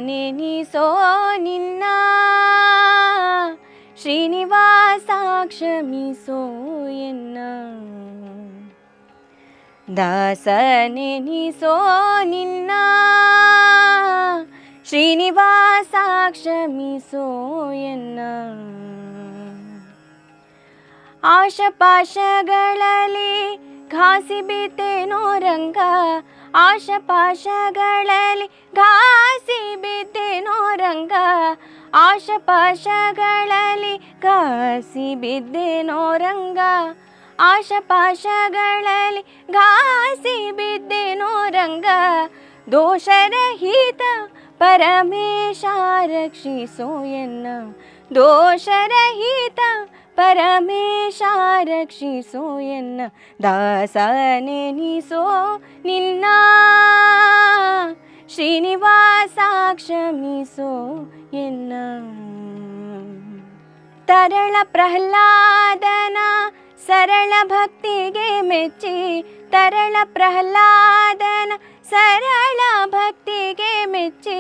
ನೆನಿಸೋ ನಿನ್ನ ಶ್ರೀನಿವಾಸ ಕ್ಷಮಿಸೋ ಎನ್ನ ದಾಸ ನೆನಿಸೋ ನಿನ್ನ ಶ್ರೀನಿವಾಸ ಕ್ಷಮಿಸೋ ಎನ್ನ ಆಶಪಾಶಗಳಲ್ಲಿ ಘಾಸಿ ಬಿದ್ದೇನೋ ರಂಗ ಆಶಪಾಶಗಳಲ್ಲಿ ಘಾಸಿ ಬಿದ್ದೇನೋ ರಂಗ ಆಶಪಾಶಗಳಲ್ಲಿ ಘಾಸಿ ಬಿದ್ದೇನೋ ರಂಗ ಆಶಪಾಶಗಳಲ್ಲಿ ಘಾಸಿ ಬಿದ್ದೇನೋ ರಂಗ ದೋಷರಹಿತ ಪರಮೇಶ ರಕ್ಷಿಸೋ ಎನ್ನ ದೋಷರಹಿತ ಪರಮೇಶ ರಕ್ಷಿಸೋ ಎನ್ನ ದಾಸ ನೆನಿಸೋ ನಿನ್ನ ಶ್ರೀನಿವಾಸ ಕ್ಷಮಿಸೋ ಎನ್ನ ತರಳ ಪ್ರಹ್ಲಾದನ ಸರಳ ಭಕ್ತಿಗೆ ಮೆಚ್ಚಿ ತರಳ ಪ್ರಹ್ಲಾದನ ಸರಳ ಭಕ್ತಿಗೆ ಮೆಚ್ಚಿ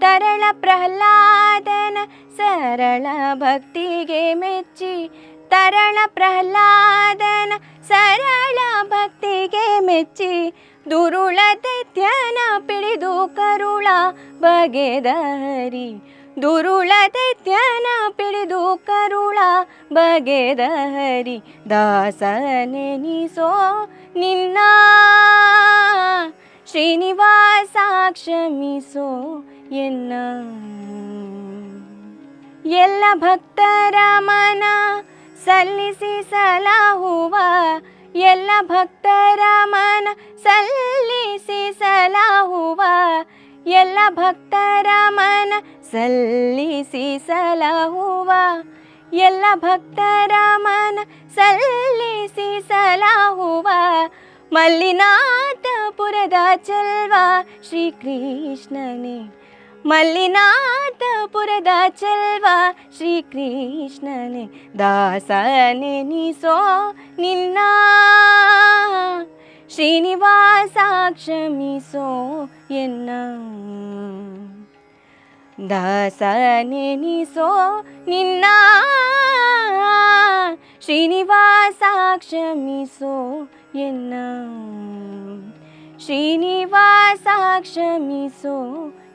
ತರಳ ಪ್ರಹ್ಲಾದನ ಸರಳ ಭಕ್ತಿಗೆ ಮೆಚ್ಚಿ ತರಳ ಪ್ರಹ್ಲಾದನ ಸರಳ ಭಕ್ತಿಗೆ ಮೆಚ್ಚಿ ದುರುಳ ದೈತ್ಯನ ಪಿಡಿದು ಕರುಳ ಬಗೆದ ಹರಿ ದುರುಳ ದೈತ್ಯನ ಪಿಡಿದು ಕರುಳ ಬಗೆದ ಹರಿ ದಾಸ ನೆನಿಸೋ ನಿನ್ನ ಶ್ರೀನಿವಾಸ ಕ್ಷಮಿಸೋ ಎನ್ನ ಎಲ್ಲ ಭಕ್ತರ ಮನ ಸಲ್ಲಿಸಿ ಸಲಹುವ ಎಲ್ಲ ಭಕ್ತರ ಮನ ಸಲ್ಲಿಸಿ ಸಲಹುವ ಎಲ್ಲ ಭಕ್ತರ ಮನ ಸಲ್ಲಿಸಿ ಸಲಹುವ ಎಲ್ಲ ಭಕ್ತರ ಮನ ಸಲ್ಲಿಸಿ ಸಲಹುವ ಮಲ್ಲಿನಾಥಪುರದ ಚೆಲ್ವ ಶ್ರೀಕೃಷ್ಣನೇ ಮಲ್ಲಿನಾಥಪುರದ ಚೆಲ್ವ ಶ್ರೀಕೃಷ್ಣನೇ ದಾಸ ನೆನಿಸೋ ನಿನ್ನ ಶ್ರೀನಿವಾಸ ಕ್ಷಮಿಸೋ ಎನ್ನ ದಾಸ ನೆನಿಸೋ ನಿನ್ನ ಶ್ರೀನಿವಾಸ ಕ್ಷಮಿಸೋ ಎನ್ನ ಶ್ರೀನಿವಾಸ ಕ್ಷಮಿಸೋ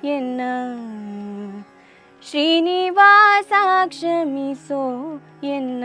ಎನ್ನ ಶ್ರೀನಿವಾಸ ಕ್ಷಮಿಸೋ ಎನ್ನ